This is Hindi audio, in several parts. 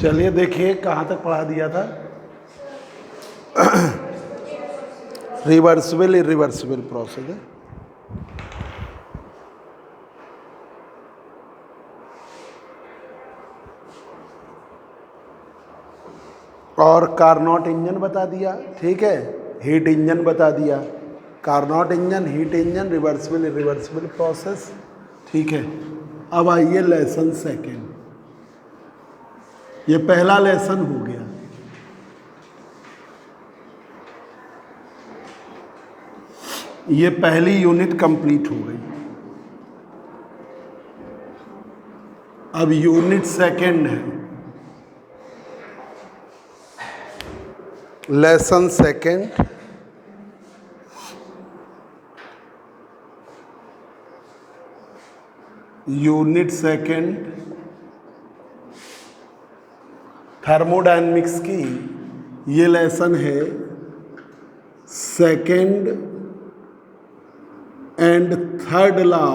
चलिए देखिए कहाँ तक पढ़ा दिया था। रिवर्सिबल इरिवर्सिबल प्रोसेस है। और कार्नोट इंजन बता दिया, ठीक है, हीट इंजन बता दिया। Carnot engine, heat engine, reversible irreversible process, ठीक है। अब आइए लेसन सेकेंड। ये पहला लेसन हो गया। ये पहली यूनिट कंप्लीट हो गई। अब यूनिट सेकेंड है, lesson second. Unit second thermodynamics की ये लेसन है। Second and third law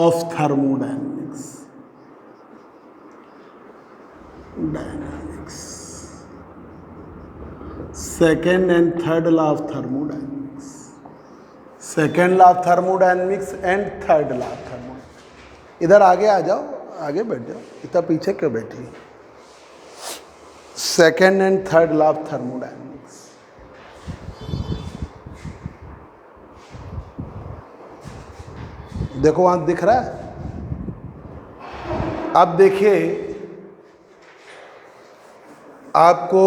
of thermodynamics. Second and third law of thermodynamics. Second law of thermodynamics and third law of thermodynamics. इधर आगे आ जाओ, आगे बैठ जाओ, इतना पीछे क्यों बैठी। Second and third law of thermodynamics. देखो वहां दिख रहा है। अब देखिए, आपको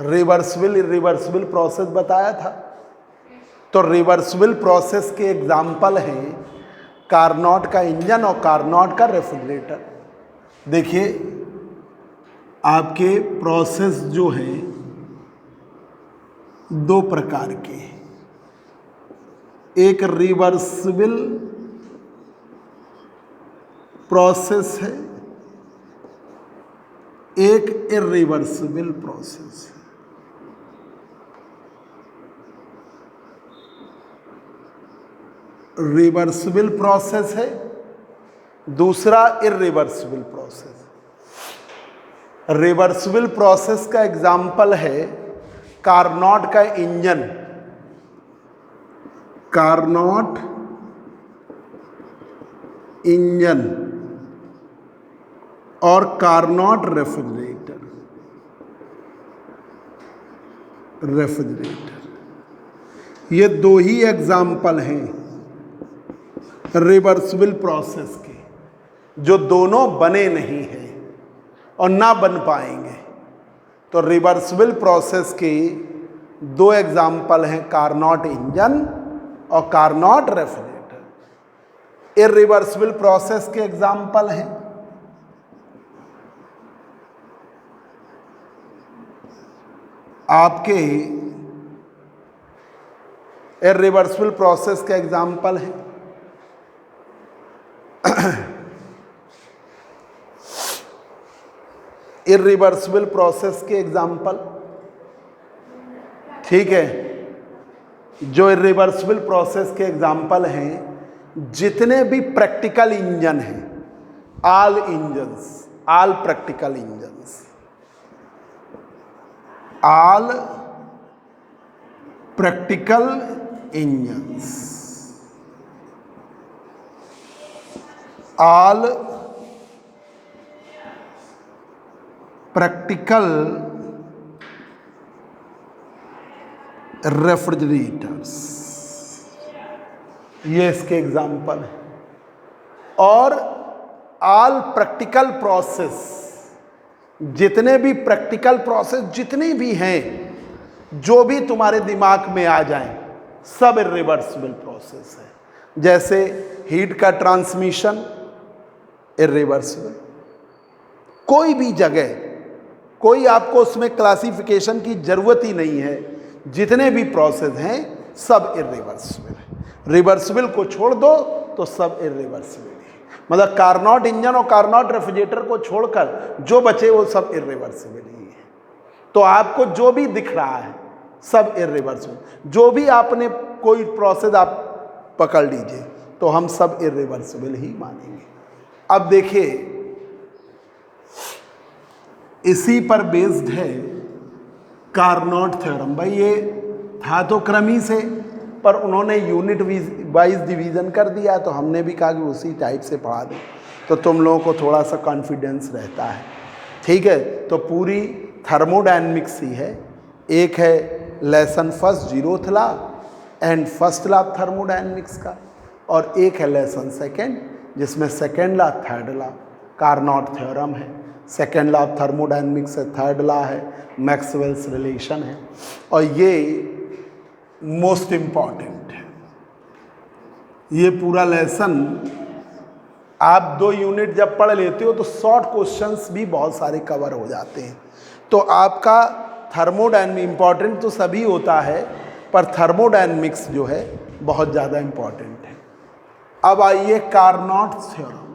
रिवर्सिबल इरिवर्सिबल प्रोसेस बताया था, तो रिवर्सिबल प्रोसेस के एग्जाम्पल हैं कार्नोट का इंजन और कार्नोट का रेफ्रिजरेटर। देखिए आपके प्रोसेस जो हैं दो प्रकार के हैं। एक रिवर्सिबल प्रोसेस है, एक इरिवर्सिबल प्रोसेस है। रिवर्सिबल प्रोसेस है, दूसरा इरिवर्सिबल प्रोसेस। रिवर्सिबल प्रोसेस का एग्जाम्पल है कार्नोट का इंजन, कार्नोट इंजन और कार्नोट रेफ्रिजरेटर। ये दो ही एग्जाम्पल हैं रिवर्सिबल प्रोसेस के, जो दोनों बने नहीं हैं और ना बन पाएंगे। तो रिवर्सिबल प्रोसेस के दो एग्जाम्पल हैं कार्नोट इंजन और कार्नोट रेफ्रिजरेटर। इरिवर्सिबल प्रोसेस के एग्जाम्पल हैं आपके, इरिवर्सिबल प्रोसेस के एग्जाम्पल हैं इरिवर्सिबल प्रोसेस के एग्जाम्पल, ठीक है। जो इरिवर्सिबल प्रोसेस के एग्जाम्पल हैं, जितने भी प्रैक्टिकल इंजन हैं, all engines, all practical engines, all practical engines, all practical refrigerators, ये इसके एग्जाम्पल है। और ऑल प्रैक्टिकल प्रोसेस, जितने भी प्रैक्टिकल प्रोसेस जितने भी हैं, जो भी तुम्हारे दिमाग में आ जाएं, सब इरिवर्सिबल प्रोसेस है। जैसे हीट का ट्रांसमिशन इरिवर्सिबल, कोई भी जगह, कोई आपको उसमें क्लासिफिकेशन की जरूरत ही नहीं है। जितने भी प्रोसेस हैं सब इरिवर्सिबल है। रिवर्सिबल को छोड़ दो तो सब इरिवर्सिबल है। मतलब कार्नोट इंजन और कार्नोट रेफ्रिजरेटर को छोड़कर जो बचे वो सब इरिवर्सिबल ही है। तो आपको जो भी दिख रहा है सब इरिवर्सिबल। जो भी आपने कोई प्रोसेस आप पकड़ लीजिए तो हम सब इरिवर्सिबल ही मानेंगे। अब देखिए, इसी पर बेस्ड है कार्नोट थ्योरम। भाई ये था तो क्रमी से, पर उन्होंने यूनिट वाइज डिवीजन कर दिया, तो हमने भी कहा कि उसी टाइप से पढ़ा दें, तो तुम लोगों को थोड़ा सा कॉन्फिडेंस रहता है। ठीक है, तो पूरी थर्मोडायनेमिक्स ही है। एक है lesson first 0th law and first law of thermodynamics का, और एक है लेसन सेकेंड जिसमें second law third law Carnot theorem है, सेकेंड लॉ ऑफ थर्मोडायनेमिक्स है, थर्ड लॉ है मैक्सवेल्स रिलेशन है, और ये मोस्ट इम्पॉर्टेंट है। ये पूरा लेसन आप 2 यूनिट जब पढ़ लेते हो तो शॉर्ट क्वेश्चंस भी बहुत सारे कवर हो जाते हैं। तो आपका थर्मोडायनेमिक्स इम्पॉर्टेंट तो सभी होता है, पर थर्मोडायनेमिक्स जो है बहुत ज़्यादा इम्पॉर्टेंट है। अब आइए कार्नोट थ्योरम।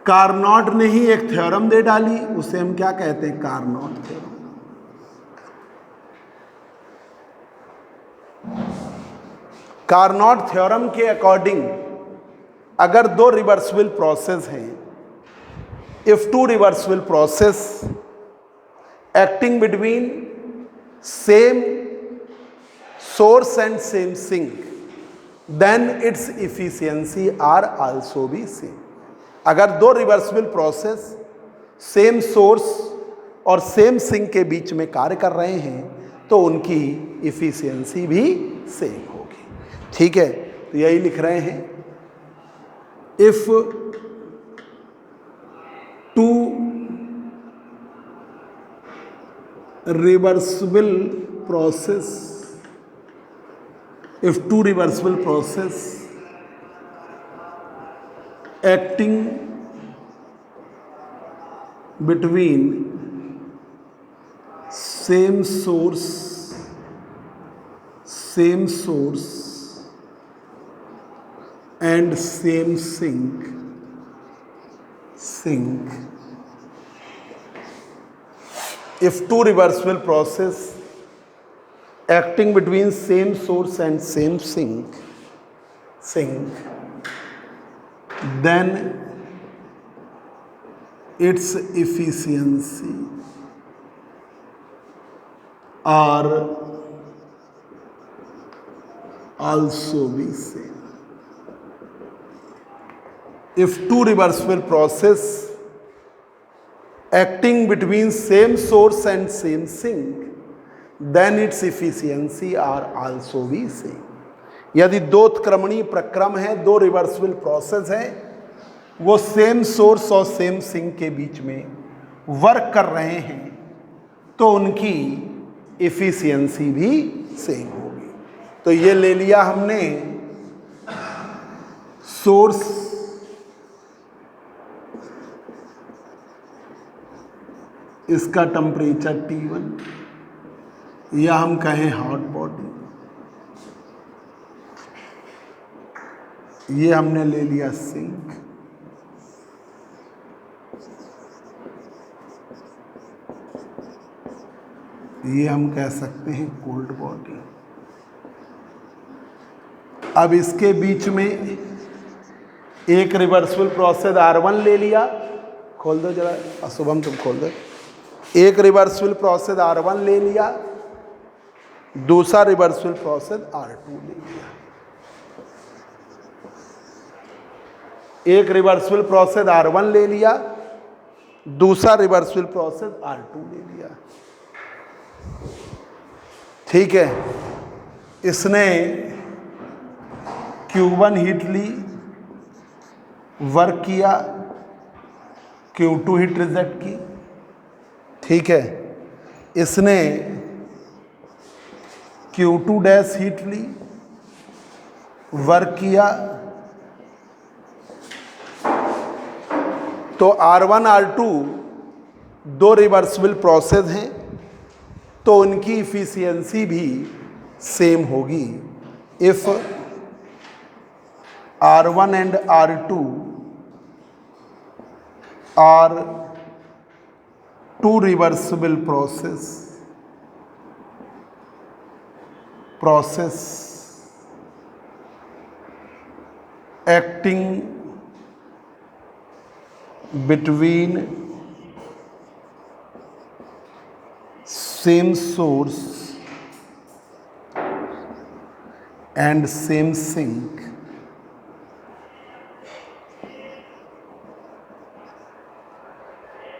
कार्नोट ने ही एक थ्योरम दे डाली, उसे हम क्या कहते हैं? Carnot theorem. कार्नोट थ्योरम के अकॉर्डिंग अगर 2 रिवर्सिबल प्रोसेस हैं, if 2 reversible process acting between same source and same sink, then its efficiency are also be same. अगर 2 रिवर्सिबल प्रोसेस सेम सोर्स और सेम सिंक के बीच में कार्य कर रहे हैं तो उनकी इफिशियंसी भी सेम होगी। ठीक है, तो यही लिख रहे हैं, if 2 reversible process, if 2 reversible process acting between same source and same sink, if 2 reversible process acting between same source and same sink, then its efficiency are also be same. If 2 reversible process acting between same source and same sink, then its efficiency are also be same. यदि 2 क्रमणीय प्रक्रम है, 2 रिवर्सिबल प्रोसेस है, वो सेम सोर्स और सेम सिंक के बीच में वर्क कर रहे हैं, तो उनकी इफिशियंसी भी सेम होगी। तो ये ले लिया हमने सोर्स, इसका टेम्परेचर T1, या हम कहें हॉट बॉडी, ये हमने ले लिया सिंक, ये हम कह सकते हैं कोल्ड बॉडी। अब इसके बीच में एक रिवर्सिबल प्रोसेस R1 ले लिया, खोल दो जरा शुभम, तुम खोल दो। एक रिवर्सिबल प्रोसेस R1 ले लिया, दूसरा रिवर्सिबल प्रोसेस R2 ले लिया। एक रिवर्सिबल प्रोसेस R1 ले लिया, दूसरा रिवर्सिबल प्रोसेस R2 ले लिया। ठीक है, इसने Q1 हीट ली, वर्क किया, Q2 हीट रिजेक्ट की। ठीक है, इसने Q2 डैश हीट ली, वर्क किया, तो R1 R2 2 रिवर्सिबल प्रोसेस हैं, तो उनकी इफिशियंसी भी सेम होगी। If R1 and R2 are 2 reversible process acting between same source and same sink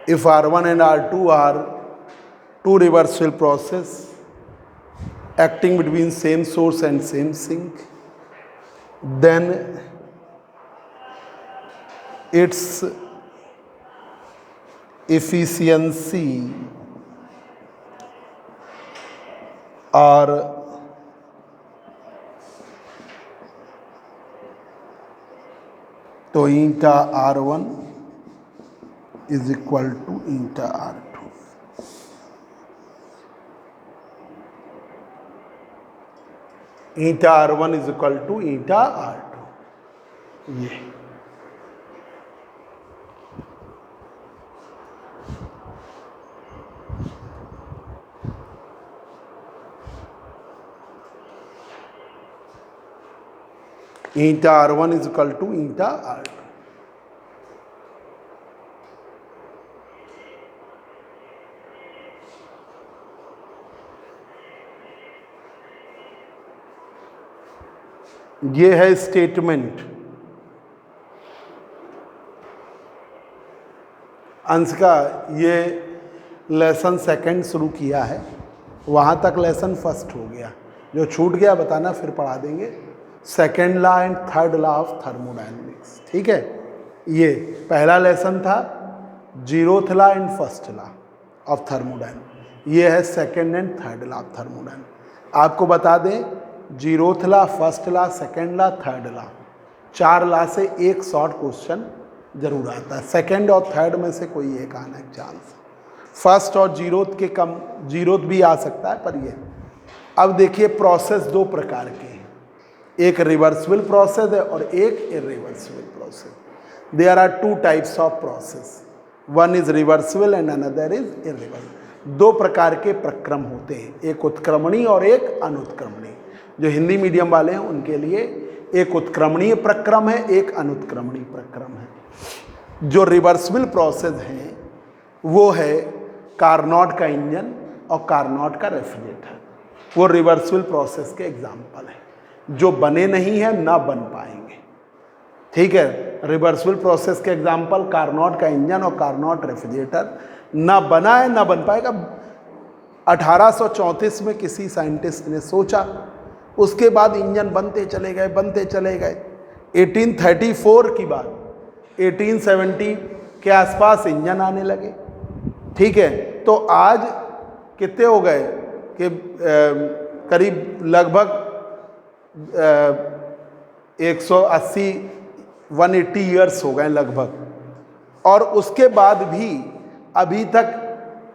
if R1 and R2 are two reversible process acting between same source and same sink, then its efficiency or तो eta R1 is equal to eta R2. eta R1 is equal to eta R2. ये eta R1 is equal to eta R2. ये है स्टेटमेंट। अंश का ये लेसन सेकंड शुरू किया है, वहाँ तक लेसन फर्स्ट हो गया। जो छूट गया बताना, फिर पढ़ा देंगे। Second law and third law of thermodynamics, ठीक है। ये पहला लेसन था, zeroth law and first law of thermodynamics. ये है second and third law of thermodynamics. आपको बता दें, zeroth law, first law, second law, third law, 4 law से एक शॉर्ट क्वेश्चन जरूर आता है। सेकेंड और थर्ड में से कोई एक आना है चांस। फर्स्ट और जीरोथ के कम, जीरोथ भी आ सकता है, पर ये। अब देखिए, प्रोसेस दो प्रकार के हैं, एक रिवर्सिबल प्रोसेस है और एक irreversible process. There are 2 types of process, one is reversible and another is irreversible. 2 प्रकार के प्रक्रम होते हैं, एक उत्क्रमणीय और एक अनुत्क्रमणीय। जो हिंदी मीडियम वाले हैं उनके लिए एक उत्क्रमणीय प्रक्रम है, एक अनुत्क्रमणीय प्रक्रम है। जो रिवर्सिबल प्रोसेस हैं वो है कार्नोट का इंजन और कार्नोट का रेफ्रिजरेटर। वो रिवर्सिबल प्रोसेस के एग्जाम्पल हैं, जो बने नहीं हैं, ना बन पाएंगे, ठीक है। रिवर्सिबल प्रोसेस के एग्जाम्पल कार्नोट का इंजन और कार्नोट रेफ्रिजरेटर। ना बना है, ना बन पाएगा। 1834 में किसी साइंटिस्ट ने सोचा, उसके बाद इंजन बनते चले गए, बनते चले गए। 1834 की बात, 1870 के आसपास इंजन आने लगे, ठीक है। तो आज कितने हो गए कि करीब लगभग 180 180 ईयर्स हो गए लगभग, और उसके बाद भी अभी तक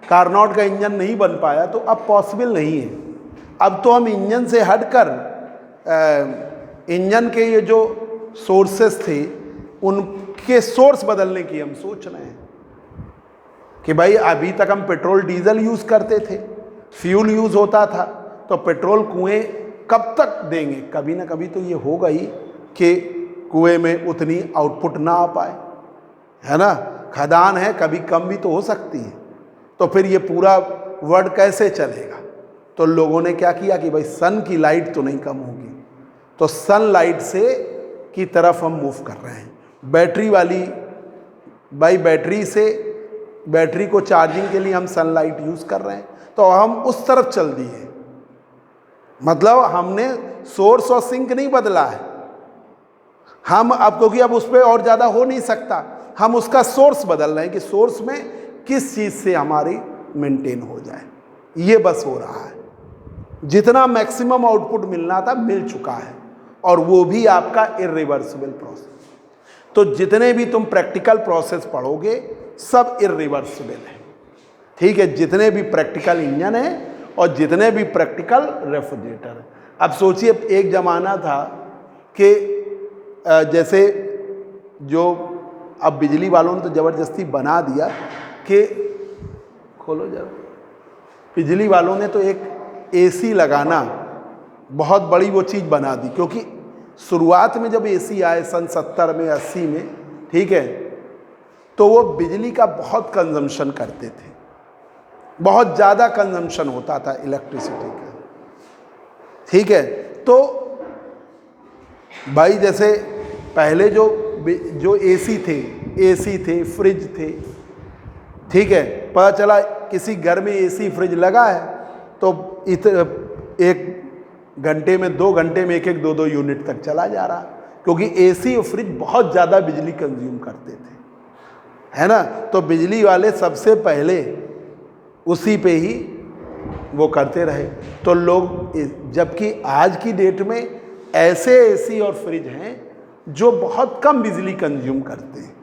कार्नोट का इंजन नहीं बन पाया। तो अब पॉसिबल नहीं है। अब तो हम इंजन से हटकर इंजन के ये जो सोर्सेस थे उनके सोर्स बदलने की हम सोच रहे हैं कि भाई अभी तक हम पेट्रोल डीजल यूज़ करते थे, फ्यूल यूज़ होता था, तो पेट्रोल कुएं कब तक देंगे? कभी ना कभी तो ये होगा ही कि कुएं में उतनी आउटपुट ना आ पाए, है ना। खदान है, कभी कम भी तो हो सकती है। तो फिर ये पूरा वर्ल्ड कैसे चलेगा? तो लोगों ने क्या किया कि भाई सन की लाइट तो नहीं कम होगी, तो सन लाइट से की तरफ हम मूव कर रहे हैं। बैटरी वाली, भाई बैटरी से, बैटरी को चार्जिंग के लिए हम सनलाइट यूज़ कर रहे हैं, तो हम उस तरफ चल दिए। मतलब हमने सोर्स और सिंक नहीं बदला है। हम अब, क्योंकि अब उस पर और ज़्यादा हो नहीं सकता, हम उसका सोर्स बदल रहे हैं कि सोर्स में किस चीज़ से हमारी मेंटेन हो जाए। ये बस हो रहा है। जितना मैक्सिमम आउटपुट मिलना था मिल चुका है, और वो भी आपका इरिवर्सिबल प्रोसेस। तो जितने भी तुम प्रैक्टिकल प्रोसेस पढ़ोगे सब इरिवर्सिबल है, ठीक है। जितने भी प्रैक्टिकल इंजन है और जितने भी प्रैक्टिकल रेफ्रिजरेटर है। अब सोचिए, एक ज़माना था कि जैसे जो अब बिजली वालों ने तो ज़बरदस्ती बना दिया कि, खोलो जरा, बिजली वालों ने तो एक एसी लगाना बहुत बड़ी वो चीज़ बना दी, क्योंकि शुरुआत में जब एसी आए सन 70 में 80 में, ठीक है, तो वो बिजली का बहुत कंजम्पशन करते थे, बहुत ज़्यादा कंजम्पशन होता था इलेक्ट्रिसिटी का, ठीक है। तो भाई जैसे पहले जो एसी थे, फ्रिज थे, ठीक है, पता चला किसी घर में एसी फ्रिज लगा है तो एक घंटे में 2 घंटे में 1-1 2-2 यूनिट तक चला जा रहा, क्योंकि एसी और फ्रिज बहुत ज़्यादा बिजली कंज्यूम करते थे, है ना। तो बिजली वाले सबसे पहले उसी पे ही वो करते रहे। तो लोग, जबकि आज की डेट में ऐसे एसी और फ्रिज हैं जो बहुत कम बिजली कंज्यूम करते हैं,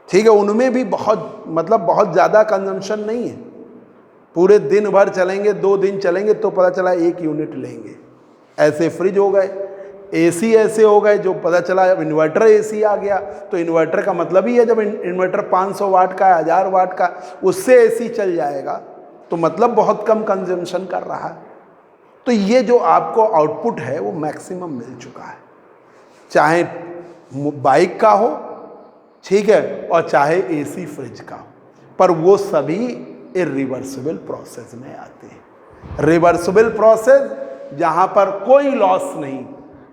ठीक है, उनमें भी बहुत ज़्यादा कंजम्पशन नहीं है, पूरे दिन भर चलेंगे, 2 दिन चलेंगे तो पता चला 1 यूनिट लेंगे। ऐसे फ्रिज हो गए, एसी ऐसे हो गए जो पता चला अब इन्वर्टर एसी आ गया, तो इन्वर्टर का मतलब ही है जब इन्वर्टर 500 वाट का, 1000 वाट का, उससे एसी चल जाएगा तो मतलब बहुत कम कंजम्पशन कर रहा है। तो ये जो आपको आउटपुट है वो मैक्सिमम मिल चुका है, चाहे बाइक का हो, ठीक है, और चाहे एसी फ्रिज का हो, पर वो सभी इरिवर्सिबल प्रोसेस में आते हैं। रिवर्सिबल प्रोसेस जहां पर कोई लॉस नहीं,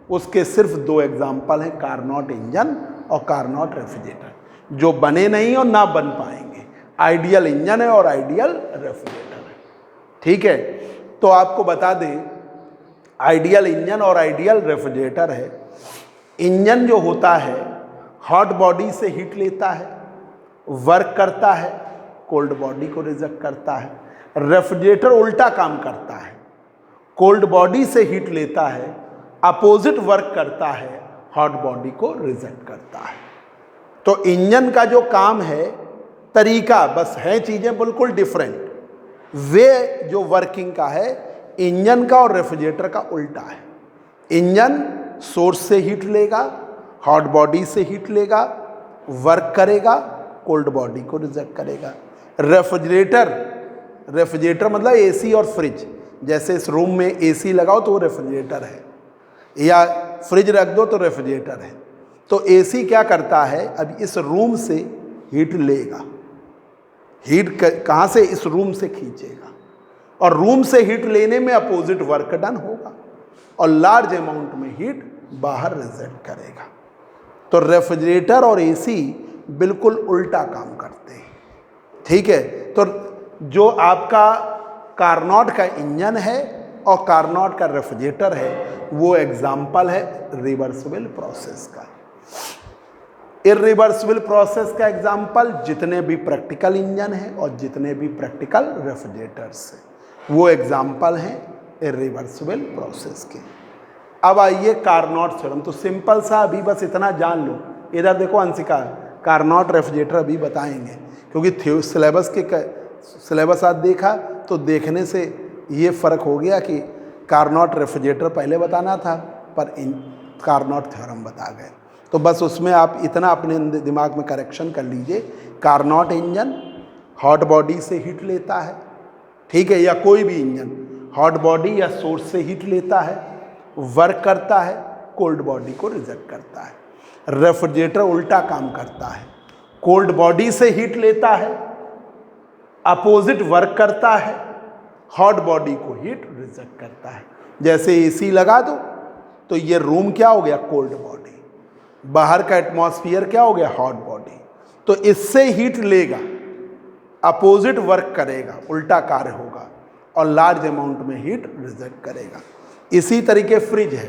उसके सिर्फ 2 एग्जाम्पल हैं, कार्नोट इंजन और कार्नोट रेफ्रिजरेटर, जो बने नहीं और ना बन पाएंगे। आइडियल इंजन है और आइडियल रेफ्रिजरेटर है, ठीक है। तो आपको बता दें, आइडियल इंजन और आइडियल रेफ्रिजरेटर है। इंजन जो होता है हॉट बॉडी से हीट लेता है, वर्क करता है, कोल्ड बॉडी को रिजेक्ट करता है। रेफ्रिजरेटर उल्टा काम करता है, कोल्ड बॉडी से हीट लेता है, अपोजिट वर्क करता है, हॉट बॉडी को रिजेक्ट करता है। तो इंजन का जो काम है, तरीका बस है, चीज़ें बिल्कुल डिफरेंट, वे जो वर्किंग का है इंजन का और रेफ्रिजरेटर का उल्टा है। इंजन सोर्स से हीट लेगा, हॉट बॉडी से हीट लेगा, वर्क करेगा, कोल्ड बॉडी को रिजेक्ट करेगा। रेफ्रिजरेटर मतलब एसी और फ्रिज, जैसे इस रूम में एसी लगाओ तो वो रेफ्रिजरेटर है, या फ्रिज रख दो तो रेफ्रिजरेटर है। तो एसी क्या करता है, अब इस रूम से हीट लेगा, हीट कहाँ से, इस रूम से खींचेगा, और रूम से हीट लेने में अपोजिट वर्क डन होगा और लार्ज अमाउंट में हीट बाहर रिजेक्ट करेगा। तो रेफ्रिजरेटर और एसी बिल्कुल उल्टा काम करते हैं, ठीक है। तो जो आपका कार्नोट का इंजन है और कार्नोट का रेफ्रिजरेटर है, वो एग्जाम्पल है रिवर्सिबल प्रोसेस का। इरिवर्सिबल प्रोसेस का एग्जाम्पल जितने भी प्रैक्टिकल इंजन हैं और जितने भी प्रैक्टिकल रेफ्रिजरेटर्स हैं, वो एग्जाम्पल हैं इरिवर्सिबल प्रोसेस के। अब आइए कार्नोट थ्योरम। तो सिंपल सा अभी बस इतना जान लो, इधर देखो अंशिका, कार्नोट रेफ्रिजरेटर अभी बताएंगे, क्योंकि सिलेबस आज देखा तो देखने से ये फ़र्क हो गया कि कार्नोट रेफ्रिजरेटर पहले बताना था, पर कार्नोट थ्योरम बता गए। तो बस उसमें आप इतना अपने दिमाग में करेक्शन कर लीजिए, कार्नोट इंजन हॉट बॉडी से हीट लेता है, ठीक है, या कोई भी इंजन हॉट बॉडी या सोर्स से हीट लेता है, वर्क करता है, कोल्ड बॉडी को रिजेक्ट करता है। रेफ्रिजरेटर उल्टा काम करता है, कोल्ड बॉडी से हीट लेता है, अपोजिट वर्क करता है, हॉट बॉडी को हीट रिजेक्ट करता है। जैसे एसी लगा दो तो ये रूम क्या हो गया, कोल्ड बॉडी, बाहर का एटमॉस्फेयर क्या हो गया, हॉट बॉडी। तो इससे हीट लेगा, अपोजिट वर्क करेगा, उल्टा कार्य होगा और लार्ज अमाउंट में हीट रिजेक्ट करेगा। इसी तरीके फ्रिज है,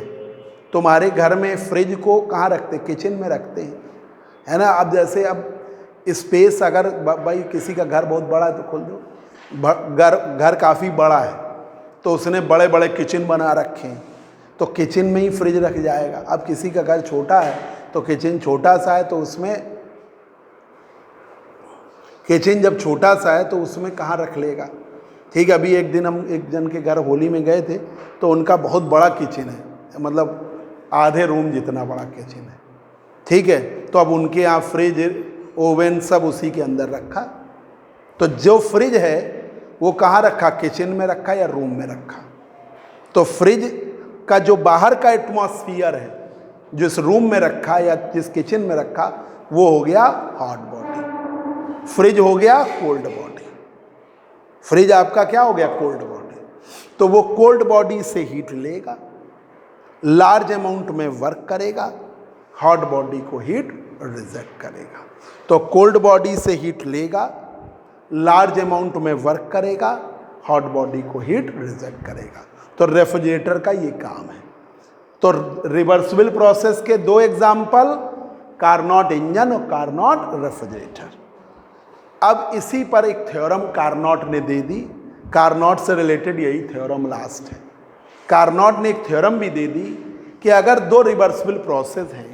तुम्हारे घर में फ्रिज को कहाँ रखते, किचन में रखते हैं, है ना। अब जैसे अब स्पेस, अगर भाई किसी का घर बहुत बड़ा है तो खोल दो, घर काफ़ी बड़ा है तो उसने बड़े बड़े किचन बना रखे हैं, तो किचन में ही फ्रिज रख जाएगा। अब किसी का घर छोटा है तो किचन छोटा सा है, तो उसमें किचन जब छोटा सा है तो उसमें कहाँ रख लेगा, ठीक है। अभी एक दिन हम एक जन के घर होली में गए थे तो उनका बहुत बड़ा किचन है, मतलब आधे रूम जितना बड़ा किचन है, ठीक है। तो अब उनके यहाँ फ्रिज, ओवन सब उसी के अंदर रखा। तो जो फ्रिज है वो कहाँ रखा, किचन में रखा या रूम में रखा, तो फ्रिज का जो बाहर का एटमॉस्फियर है, जो इस रूम में रखा या जिस किचन में रखा, वो हो गया हॉट बॉडी। फ्रिज हो गया कोल्ड बॉडी। फ्रिज आपका क्या हो गया? Cold body. तो वो कोल्ड बॉडी से हीट लेगा, लार्ज अमाउंट में वर्क करेगा, हॉट बॉडी को हीट रिजेक्ट करेगा। तो कोल्ड बॉडी से हीट लेगा, लार्ज अमाउंट में वर्क करेगा, हॉट बॉडी को हीट रिजेक्ट करेगा। तो रेफ्रिजरेटर का ये काम है। तो रिवर्सिबल प्रोसेस के दो एग्जाम्पल, कार्नोट इंजन और कार्नोट रेफ्रिजरेटर। अब इसी पर एक थ्योरम कार्नोट ने दे दी। कार्नोट से रिलेटेड यही थ्योरम लास्ट है। कार्नोट ने एक थ्योरम भी दे दी कि अगर दो रिवर्सिबल प्रोसेस हैं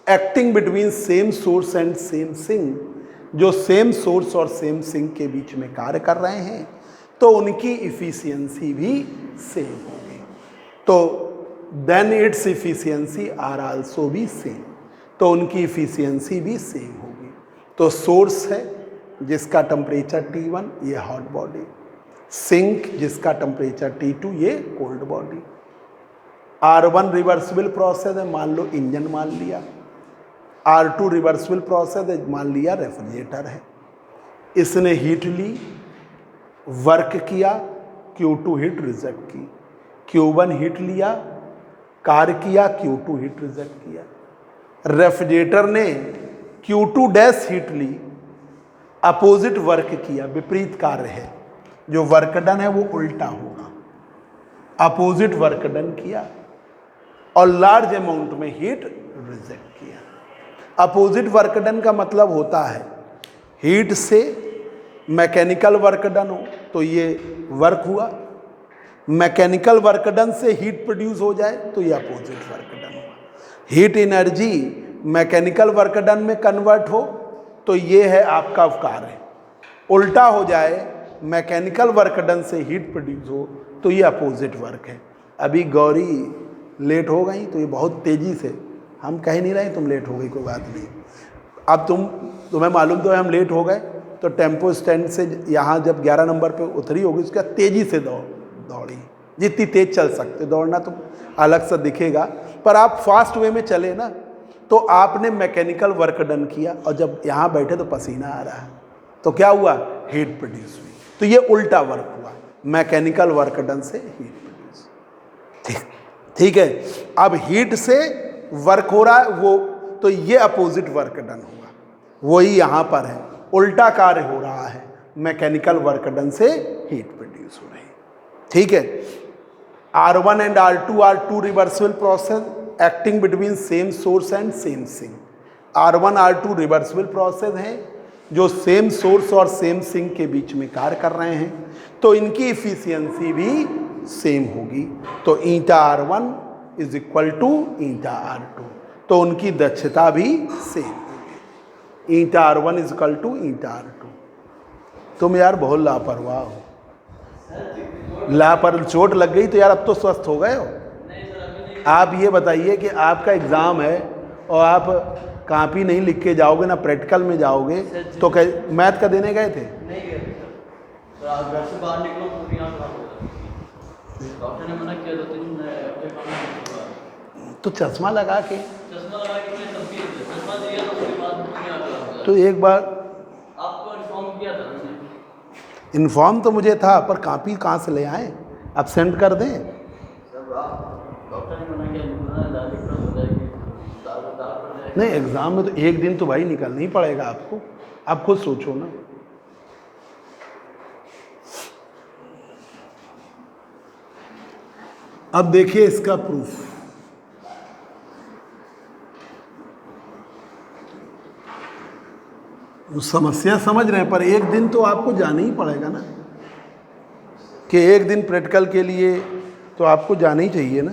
acting between same source and same sink, जो सेम सोर्स और सेम सिंक के बीच में कार्य कर रहे हैं, तो उनकी इफिशियंसी भी सेम होगी। तो then its efficiency are also भी सेम, तो उनकी इफिशियंसी भी सेम होगी। तो सोर्स है जिसका टेम्परेचर T1, ये हॉट बॉडी। सिंक जिसका टेम्परेचर T2, ये cold body. R1 reversible process है, मान लो इंजन मान लिया। R2 रिवर्सिबल प्रोसेस है, मान लिया रेफ्रिजरेटर है। इसने हीट ली, वर्क किया, Q2 हीट रिजेक्ट की। Q1 हीट लिया, कार्य किया, Q2 हीट रिजेक्ट किया। रेफ्रिजरेटर ने Q2 डैश हीट ली, अपोजिट वर्क किया, विपरीत कार्य है, जो वर्क डन है वो उल्टा होगा। अपोजिट वर्क डन किया और लार्ज अमाउंट में हीट रिजेक्ट किया। अपोजिट वर्क डन का मतलब होता है हीट से मैकेनिकल वर्क डन हो तो ये वर्क हुआ, मैकेनिकल वर्क डन से हीट प्रोड्यूस हो जाए तो ये अपोजिट वर्क डन हुआ। Heat energy mechanical work done में कन्वर्ट हो तो ये है आपका कार्य। उल्टा हो जाए, मैकेनिकल वर्क डन से हीट प्रोड्यूस हो तो ये अपोजिट वर्क है। अभी गौरी लेट हो गई तो ये बहुत तेज़ी से, हम कह नहीं रहे तुम लेट हो गई, कोई बात नहीं। अब तुम्हें मालूम तो है हम लेट हो गए, तो टेम्पो स्टैंड से यहाँ जब 11 नंबर पे उतरी होगी उसके बाद तेज़ी से दौड़ी, जितनी तेज़ चल सकते। दौड़ना तो अलग सा दिखेगा, पर आप फास्ट वे में चले ना, तो आपने मैकेनिकल वर्क डन किया और जब यहाँ बैठे तो पसीना आ रहा है, तो क्या हुआ? हीट प्रोड्यूस हुई। तो ये उल्टा वर्क हुआ, मैकेनिकल वर्क डन से हीट प्रोड्यूस। ठीक है। अब हीट से वर्क हो रहा है वो, तो ये अपोजिट वर्क डन होगा। वही यहाँ पर है, उल्टा कार्य हो रहा है, मैकेनिकल वर्क डन से हीट प्रोड्यूस हो रही है। ठीक है। R1 and R2 are two reversible process acting between same source and same sink. R1 R2 reversible process हैं जो सेम सोर्स और सेम सिंक के बीच में कार्य कर रहे हैं, तो इनकी इफिशियंसी भी सेम होगी। तो eta R1 is equal to eta R2, तो उनकी दक्षता भी सेम होगी। Eta R1 is equal to eta R2। तुम यार बहुत लापरवाह हो। लापर चोट लग गई तो यार अब तो स्वस्थ हो गए हो। आप ये बताइए कि आपका एग्ज़ाम है और आप कॉपी नहीं लिख के जाओगे ना, प्रैक्टिकल में जाओगे, तो मैथ का देने गए थे? नहीं गए तो आप घर से बाहर निकलो पूरी आंख खराब हो जाती है। डॉक्टर ने मना किया तो चश्मा लगा के मैंने चश्मा दिया तो उसके बाद पूरी आंख खराब हो जाती। तो एक बार आपको इन्फॉर्म किया था मैंने। इन्फॉर्म तो मुझे था, पर कॉपी कहाँ से ले आए? अब सेंड कर दें? डॉक्टर ने मना किया, दाल हो जाएगी, दाल नहीं, एग्ज़ाम में तो एक दिन तो भाई निकलना ही पड़ेगा आपको। आप खुद सोचो ना। अब देखिए इसका प्रूफ। समस्या समझ रहे हैं, पर एक दिन तो आपको जाना ही पड़ेगा ना, कि एक दिन प्रैक्टिकल के लिए तो आपको जाना ही चाहिए ना।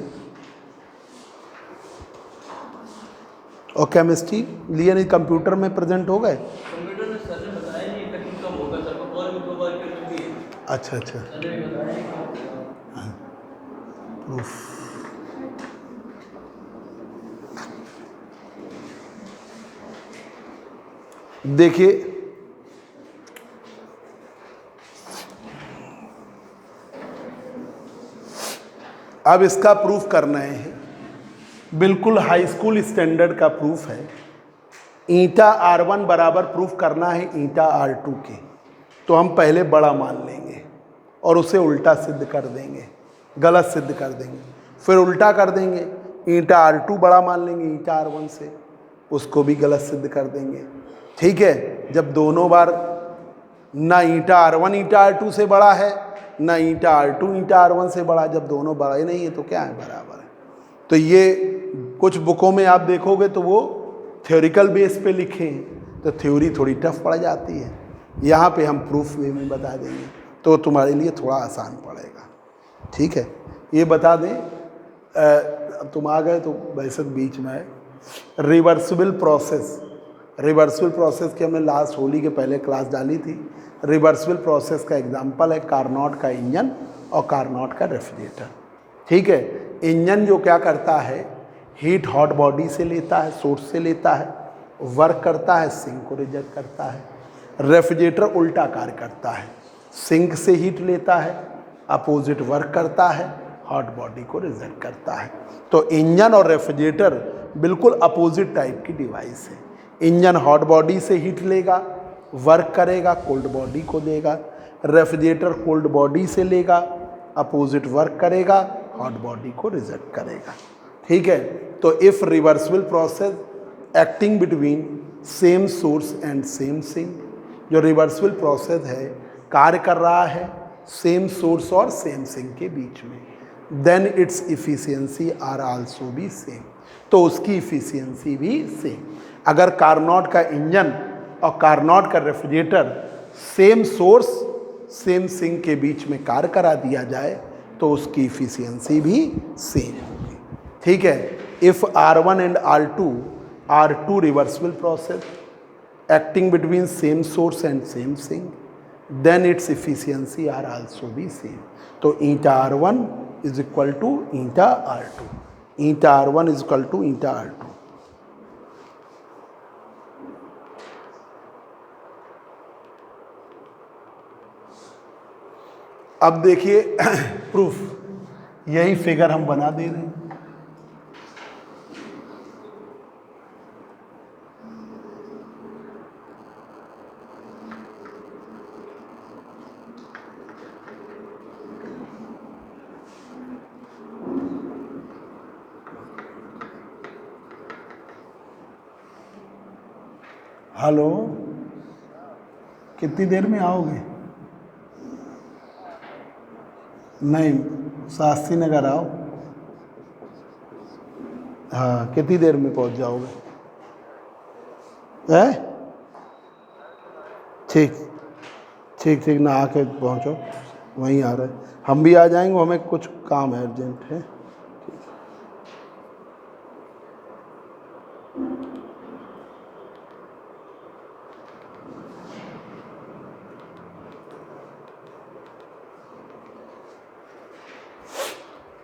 और केमिस्ट्री लिए नहीं, कंप्यूटर में प्रेजेंट हो गए? कंप्यूटर ने सर ने बताया नहीं लेकिन कब होगा, सर को कॉल भी 2 बार कर चुकी है। अच्छा अच्छा। सर ने बताया प्रूफ। देखिए अब इसका प्रूफ करना है, बिल्कुल हाई स्कूल स्टैंडर्ड का प्रूफ है। ईटा R1 बराबर प्रूफ करना है ईटा R2 के, तो हम पहले बड़ा मान लेंगे और उसे उल्टा सिद्ध कर देंगे, गलत सिद्ध कर देंगे, फिर उल्टा कर देंगे, ईटा R2 बड़ा मान लेंगे ईटा R1 से, उसको भी गलत सिद्ध कर देंगे। ठीक है, जब दोनों बार ना ईटा R1 ईटा R2 से बड़ा है, ना ईटा R2 ईटा R1 से बड़ा, जब दोनों बड़े नहीं है तो क्या है, बराबर है। तो ये कुछ बुकों में आप देखोगे तो वो थ्योरिकल बेस पे लिखे हैं, तो थ्योरी थोड़ी टफ पड़ जाती है, यहाँ पे हम प्रूफ वे में बता देंगे तो तुम्हारे लिए थोड़ा आसान पड़ेगा। ठीक है, ये बता दें, अब तुम आ गए तो वैसे बीच में है रिवर्सिबल प्रोसेस। रिवर्सिबल प्रोसेस की हमने लास्ट होली के पहले क्लास डाली थी। रिवर्सिबल प्रोसेस का एग्जांपल है कार्नोट का इंजन और कार्नोट का रेफ्रिजरेटर। ठीक है, इंजन जो क्या करता है, हीट हॉट बॉडी से लेता है, सोर्स से लेता है, वर्क करता है, सिंक को रिजेक्ट करता है। रेफ्रिजरेटर उल्टा कार्य करता है, सिंक से हीट लेता है, अपोजिट वर्क करता है, हॉट बॉडी को रिजेक्ट करता है। तो इंजन और रेफ्रिजरेटर बिल्कुल अपोजिट टाइप की डिवाइस है। इंजन हॉट बॉडी से हीट लेगा, वर्क करेगा, कोल्ड बॉडी को देगा। रेफ्रिजरेटर कोल्ड बॉडी से लेगा, अपोजिट वर्क करेगा, हॉट बॉडी को रिजेक्ट करेगा। ठीक है, तो if reversible process acting between same source and same sink, जो रिवर्सिबल प्रोसेस है कार्य कर रहा है सेम सोर्स और सेम सिंक के बीच में, then its efficiency are also भी सेम, तो उसकी इफिशियंसी भी सेम। अगर कार्नोट का इंजन और कार्नोट का refrigerator same source same sink के बीच में कार्य करा दिया जाए तो उसकी इफिशियंसी भी सेम होगी। ठीक है, if R1 and R2 are two reversible process acting between same source and same sink, then its efficiency are also भी सेम। तो eta R1 is equal to eta R2, eta R1 is equal to eta R2। अब देखिए प्रूफ, यही फिगर हम बना दे रहे हैं। हेलो, कितनी देर में आओगे? नहीं, शास्त्री नगर आओ। हाँ, कितनी देर में पहुंच जाओगे? है ठीक ठीक ठीक, ना आके पहुंचो, वहीं आ रहे, हम भी आ जाएंगे, हमें कुछ काम है, अर्जेंट है।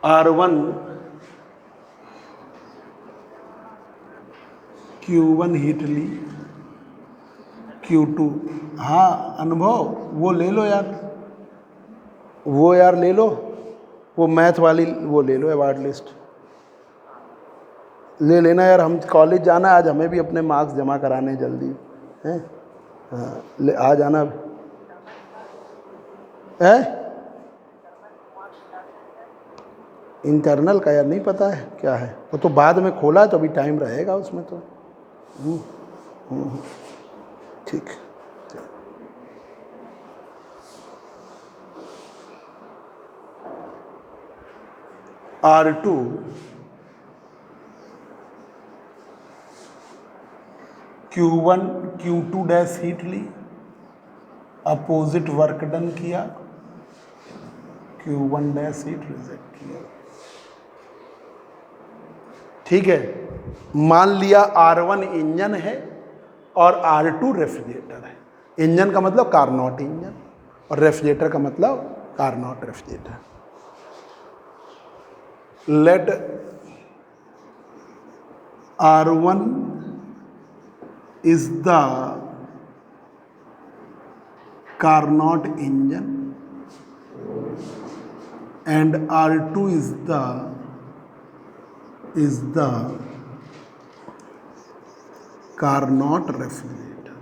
R1 Q1 हीट ली, Q2, हाँ अनुभव वो ले लो यार, वो यार ले लो, वो मैथ वाली वो ले लो, अवार्ड लिस्ट ले लेना यार। हम कॉलेज जाना है आज, हमें भी अपने मार्क्स जमा कराने जल्दी हैं। हाँ, ले आ जाना है। इंटरनल का यार नहीं पता है क्या है, वो तो बाद में खोला है तो अभी टाइम रहेगा उसमें तो। ठीक, R2 Q1 Q2 dash heat ली, अपोजिट वर्क डन किया, Q1 डैश हीट रिजेक्ट किया। ठीक है, मान लिया R1 इंजन है और R2 रेफ्रिजरेटर है। इंजन का मतलब कार्नोट इंजन और रेफ्रिजरेटर का मतलब Carnot refrigerator. Let R1 is the Carnot engine and R2 is the Carnot refrigerator.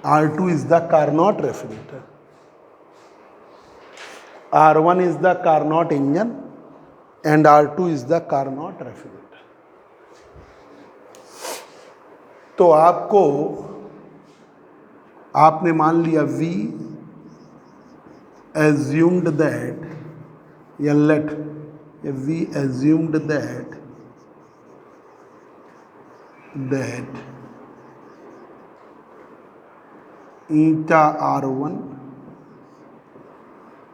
R2 is the Carnot refrigerator. R1 is the Carnot engine and R2 is the Carnot refrigerator. तो आपने मान लिया V assumed that, या V assumed that eta R1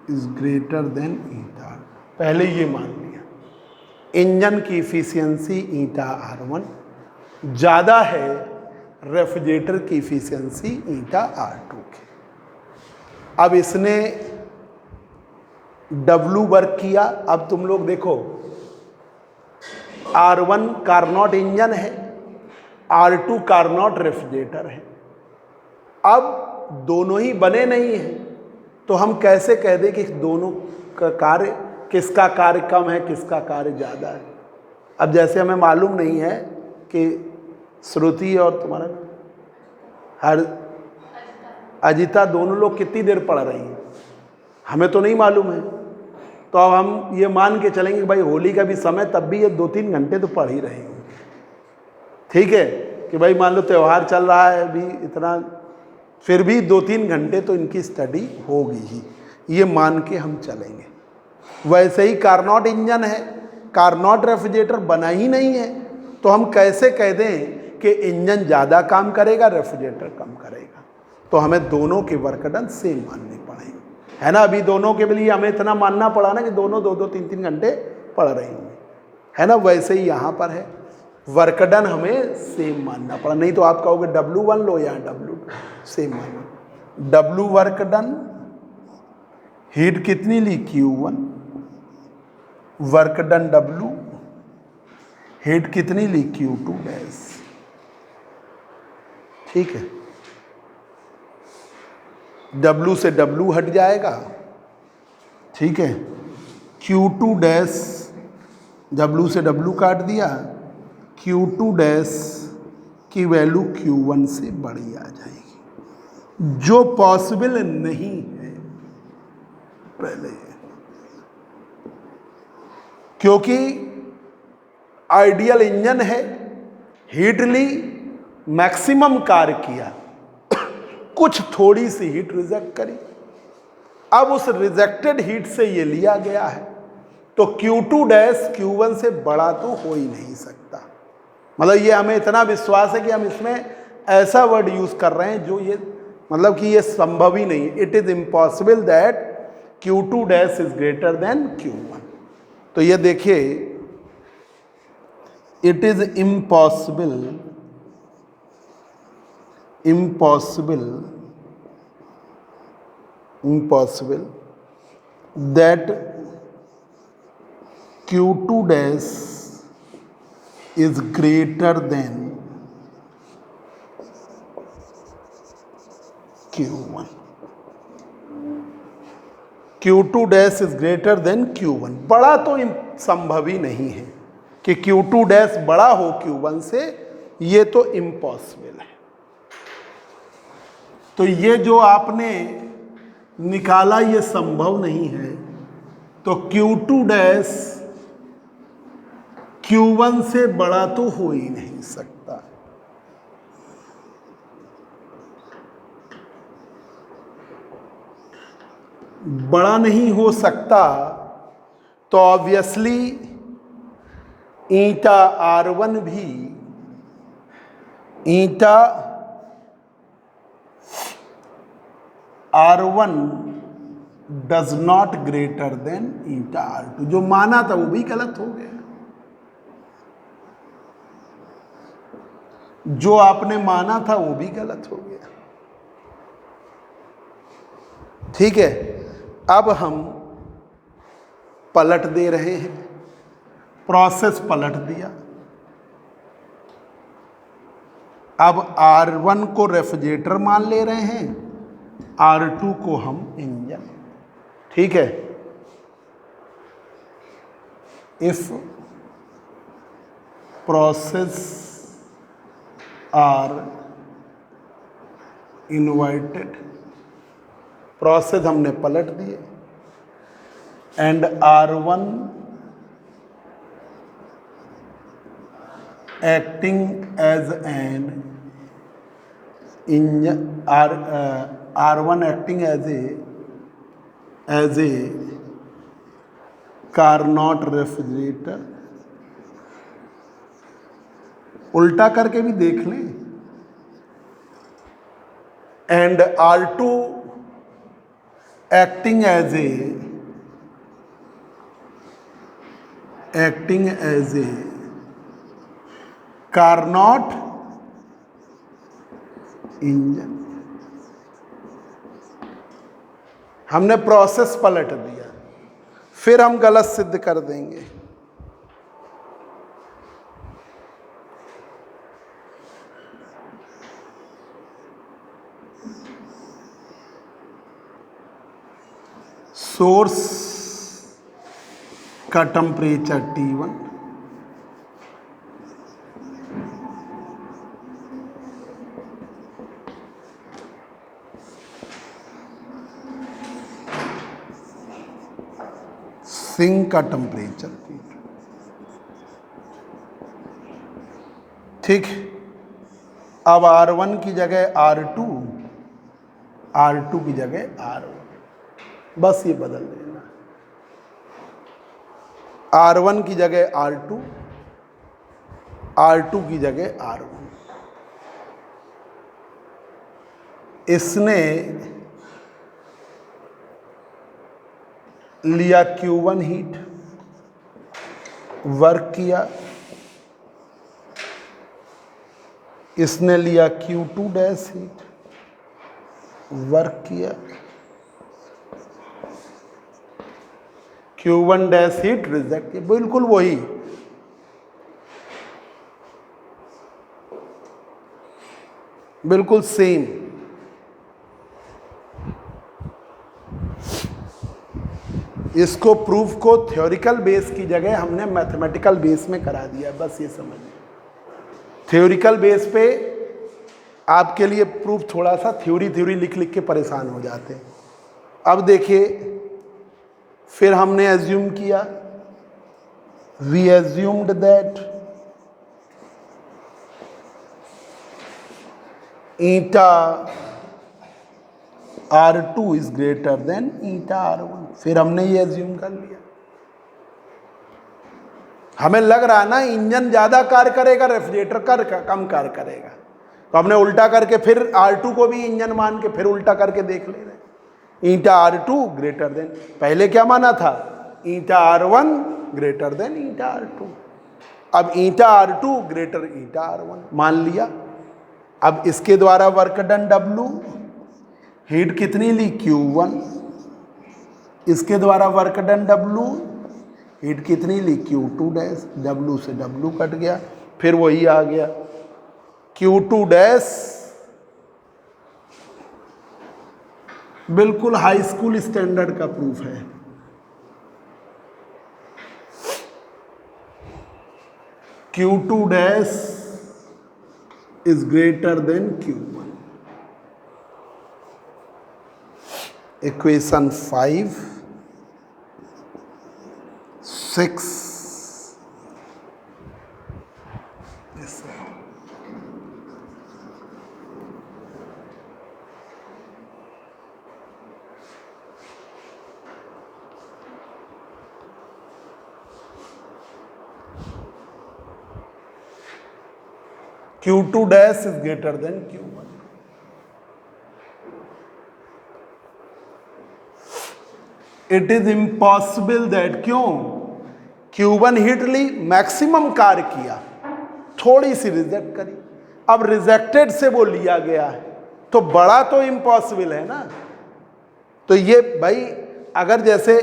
is greater than eta R2. पहले ये मान लिया इंजन की इफिशियंसी eta R1 ज़्यादा है रेफ्रिजरेटर की इफिशियंसी eta R2 की। अब इसने W वर्क किया। अब तुम लोग देखो R1 कार्नोट इंजन है, R2 कार्नोट रेफ्रिजरेटर है। अब दोनों ही बने नहीं हैं तो हम कैसे कह दें कि दोनों का कार्य, किसका कार्य कम है किसका कार्य ज़्यादा है। अब जैसे हमें मालूम नहीं है कि श्रुति और तुम्हारा हर अजिता दोनों लोग कितनी देर पढ़ रही हैं, हमें तो नहीं मालूम है। तो अब हम ये मान के चलेंगे कि भाई होली का भी समय, तब भी ये 2-3 घंटे तो पढ़ ही रहे हैं। ठीक है कि भाई मान लो त्यौहार चल रहा है अभी इतना, फिर भी 2-3 घंटे तो इनकी स्टडी होगी ही, ये मान के हम चलेंगे। वैसे ही कार्नोट इंजन है, कार्नोट रेफ्रिजरेटर बना ही नहीं है तो हम कैसे कह दें कि इंजन ज़्यादा काम करेगा रेफ्रिजरेटर कम करेगा। तो हमें दोनों के वर्क डन सेम मानने पड़ेंगे, है ना। अभी दोनों के लिए हमें इतना मानना पड़ा ना कि दोनों 2-2, 3-3 घंटे पढ़ रही हैं, है ना। वैसे ही यहाँ पर है वर्क डन हमें सेम मानना पड़ा, नहीं तो आप कहोगे W1 लो या W2, सेम मानो। W वर्क डन, हीट कितनी ली Q1, work done W, heat कितनी ली Q2 डैश। ठीक है, W से W हट जाएगा। ठीक है, Q2 डैश, W से W काट दिया, Q2 डैश की वैल्यू Q1 से बड़ी आ जाएगी, जो पॉसिबल नहीं है पहले, क्योंकि आइडियल इंजन है, हीट ली, मैक्सिमम कार्य किया, कुछ थोड़ी सी हीट रिजेक्ट करी। अब उस रिजेक्टेड हीट से ये लिया गया है तो Q2 डैश Q1 से बड़ा तो हो ही नहीं सकता। मतलब ये हमें इतना विश्वास है कि हम इसमें ऐसा वर्ड यूज कर रहे हैं जो ये मतलब कि ये संभव ही नहीं। It is impossible that Q2 dash is greater then Q1। तो ये देखिए, it is impossible that Q2 dash is greater than Q1. Q2 dash is greater than Q1। बड़ा तो संभव ही नहीं है कि Q2 डैश बड़ा हो Q1 से, ये तो इम्पॉसिबल है। तो ये जो आपने निकाला ये संभव नहीं है, तो Q2 डैश Q1 से बड़ा तो हो ही नहीं सकता। बड़ा नहीं हो सकता तो ऑब्वियसली ईटा R1 भी ईटा R1 does not greater than eta R2। जो माना था वो भी गलत हो गया, जो आपने माना था वो भी गलत हो गया। ठीक है, अब हम पलट दे रहे हैं, प्रोसेस पलट दिया। अब R1 को रेफ्रिजरेटर मान ले रहे हैं, R2 को हम इंजन, ठीक है। If process are invited, process हमने पलट दिए, and R1 acting as an engine, R1 acting as a Carnot refrigerator, उल्टा करके भी देख लें, and R2 acting as a Carnot engine. हमने प्रोसेस पलट दिया, फिर हम गलत सिद्ध कर देंगे। सोर्स का टेम्परेचर T1, सिंक का टेम्परेचर T2, ठीक। अब R1 की जगह R2, R2 की जगह R1, बस ये बदल देना। R1 की जगह R2, R2 की जगह R1। इसने लिया Q1 हीट, वर्क किया, इसने लिया Q2 डैश हीट, वर्क किया, Q1 डैश हीट रिजेक्ट किया, बिल्कुल वही। बिल्कुल सेम। इसको प्रूफ को थ्योरिकल बेस की जगह हमने मैथमेटिकल बेस में करा दिया, बस ये समझिए। थ्योरिकल बेस पे आपके लिए प्रूफ थोड़ा सा थ्योरी लिख लिख के परेशान हो जाते हैं। अब देखिए, फिर हमने एज्यूम किया, we assumed that eta R2 is greater than eta R1, फिर हमने ये एज्यूम कर लिया। हमें लग रहा ना इंजन ज्यादा कार्य करेगा, रेफ्रिजरेटर कम कार्य करेगा, तो हमने उल्टा करके फिर R2 को भी इंजन मान के फिर उल्टा करके देख ले रहे। ईटा R2 ग्रेटर देन, पहले क्या माना था, ईटा R1 ग्रेटर देन ईटा R2। अब ईटा R2 ग्रेटर ईटा R1 मान लिया। अब इसके द्वारा वर्क डन W, हीट कितनी ली Q1, इसके द्वारा वर्क डन W, हीट कितनी ली Q2 डैश, W से W कट गया, फिर वही आ गया Q2 डैश, बिल्कुल हाई स्कूल स्टैंडर्ड का प्रूफ है। Q2 dash is greater then Q1। Equation 5, 6 Q2 dash is greater than Q1. It is impossible that, क्यों, Q1 हीट ली, मैक्सिमम कार्य किया, थोड़ी सी रिजेक्ट करी, अब रिजेक्टेड से वो लिया गया है, तो बड़ा तो इम्पॉसिबल है ना। तो ये भाई अगर जैसे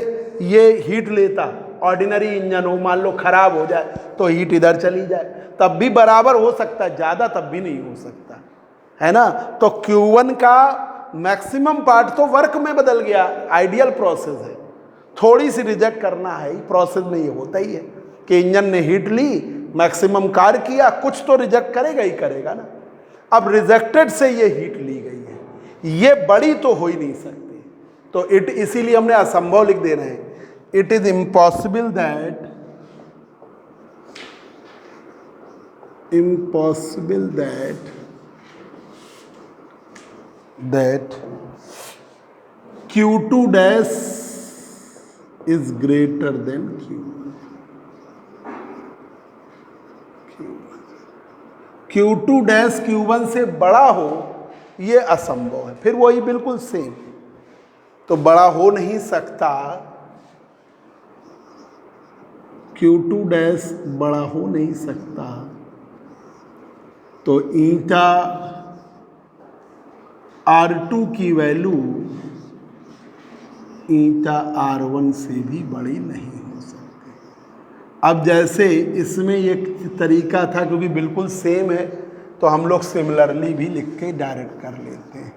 ये हीट लेता, ऑर्डिनरी इंजन हो, मान लो खराब हो जाए तो हीट इधर चली जाए, तब भी बराबर हो सकता है, ज़्यादा तब भी नहीं हो सकता है ना। तो Q1 का मैक्सिमम पार्ट तो वर्क में बदल गया, आइडियल प्रोसेस है। थोड़ी सी रिजेक्ट करना है, प्रोसेस में ये होता ही है कि इंजन ने हीट ली, मैक्सिमम कार्य किया, कुछ तो रिजेक्ट करेगा ही करेगा ना। अब रिजेक्टेड से ये हीट ली गई है, ये बड़ी तो हो ही नहीं सकती, तो इट, इसीलिए हमने असंभव लिख दे रहे हैं। It is impossible that Q2 dash is greater than Q1. Q2 dash Q1 से बड़ा हो, ये असंभव है। फिर वही बिल्कुल सेम, तो बड़ा हो नहीं सकता, Q2 dash बड़ा हो नहीं सकता, तो ईटा R2 की वैल्यू ईटा R1 से भी बड़ी नहीं हो सकती। अब जैसे इसमें एक तरीका था, क्योंकि बिल्कुल सेम है, तो हम लोग सिमिलरली भी लिख के डायरेक्ट कर लेते हैं,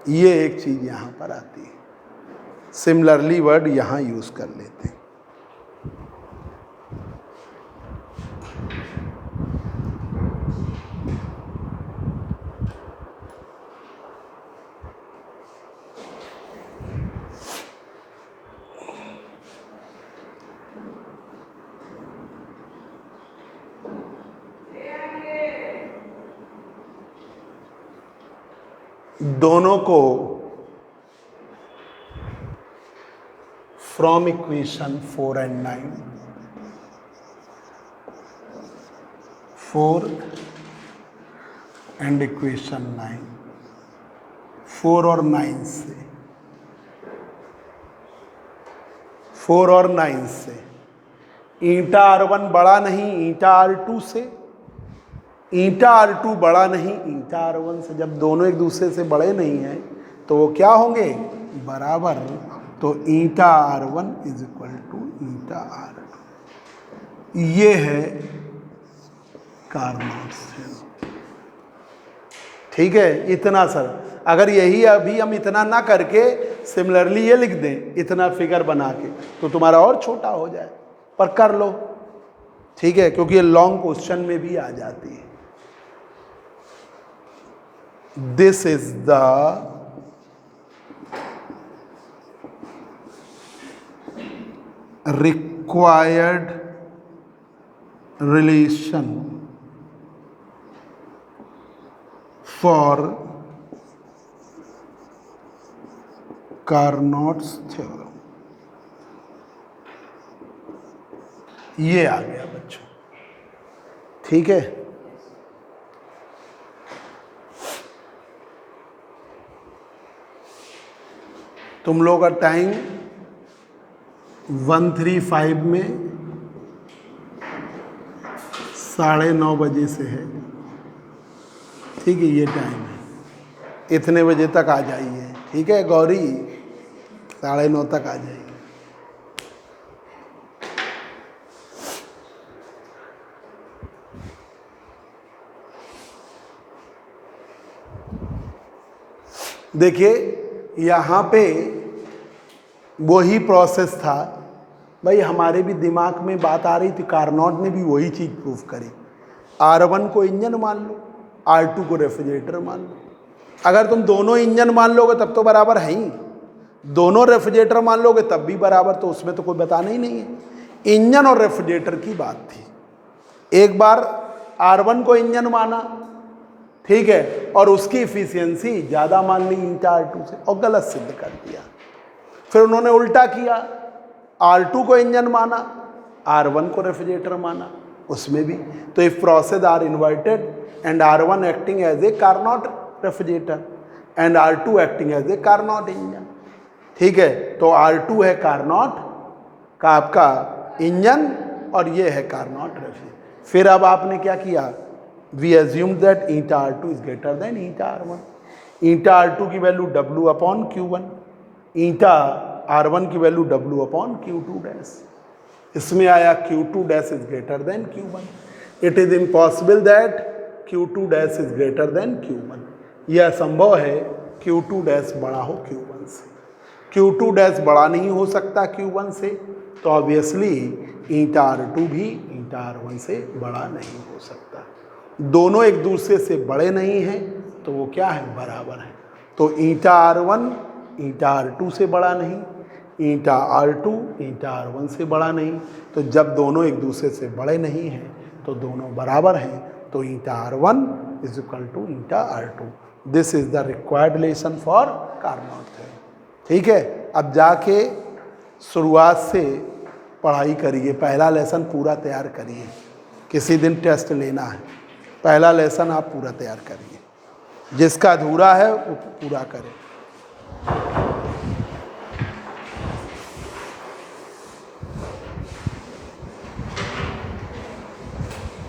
ये एक चीज यहां पर आती है, सिमिलरली वर्ड यहां यूज कर लेते हैं। दोनों को from equation 4 and 9, 4 and equation 9, 4 और 9 से, 4 और 9 से ईटा R1 बड़ा नहीं ईटा R2 से, ईटा R2 बड़ा नहीं ईटा R1 से। जब दोनों एक दूसरे से बड़े नहीं हैं तो वो क्या होंगे, बराबर। तो eta R1 is equal to eta R2, ये है कार्नोट थ्योरम। ठीक है, इतना सर, अगर यही अभी हम इतना ना करके सिमिलरली ये लिख दें इतना फिगर बना के, तो तुम्हारा और छोटा हो जाए, पर कर लो, ठीक है, क्योंकि ये लॉन्ग क्वेश्चन में भी आ जाती है। This is the required relation for Carnot's theorem। ये आ गया बच्चों, ठीक है। तुम लोग का टाइम 1:35 में 9:30 बजे से है, ठीक है, ये टाइम है, इतने बजे तक आ जाइए, ठीक है गौरी, 9:30 तक आ जाइए। देखिए यहाँ पे वही प्रोसेस था भाई, हमारे भी दिमाग में बात आ रही थी, कार्नोट ने भी वही चीज़ प्रूफ करी। R1 को इंजन मान लो, R2 को रेफ्रिजरेटर मान लो। अगर तुम दोनों इंजन मान लोगे तब तो बराबर है ही, दोनों रेफ्रिजरेटर मान लोगे तब भी बराबर, तो उसमें तो कोई बताना ही नहीं है। इंजन और रेफ्रिजरेटर की बात थी। एक बार R1 को इंजन माना, ठीक है, और उसकी इफिशियंसी ज़्यादा मान ली ईटा R2 से, और गलत सिद्ध कर दिया। फिर उन्होंने उल्टा किया, R2 को इंजन माना, R1 को रेफ्रिजरेटर माना, उसमें भी। तो if process are inverted and R1 acting as a Carnot refrigerator and R2 acting as a Carnot engine, ठीक है। तो R2 है कार्नोट का आपका इंजन और ये है कार्नोट रेफ्रिजरेटर। फिर अब आपने क्या किया, we assumed that eta R2 is greater than eta R1। Eta R2 की वैल्यू W/Q1, ईटा R1 की वैल्यू W/Q2 डैश। इसमें आया Q2 dash is greater then Q1। It is impossible that Q2 dash is greater then Q1। यह संभव है Q2 डैश बड़ा हो Q1 से। Q2 डैश बड़ा नहीं हो सकता Q1 से, तो ऑब्वियसली ईटा R2 भी ईटा R1 से बड़ा नहीं हो सकता। दोनों एक दूसरे से बड़े नहीं हैं तो वो क्या है, बराबर है। तो ईटा R1 ईटा R2 से बड़ा नहीं, ईटा R2 ईटा R1 से बड़ा नहीं। तो जब दोनों एक दूसरे से बड़े नहीं हैं तो दोनों बराबर हैं, तो eta R1 is equal to eta R2। This is the required relation for Carnot theorem. ठीक है, अब जाके शुरुआत से पढ़ाई करिए, पहला लेसन पूरा तैयार करिए। किसी दिन टेस्ट लेना है, पहला लेसन आप पूरा तैयार करिए, जिसका अधूरा है वो पूरा करें।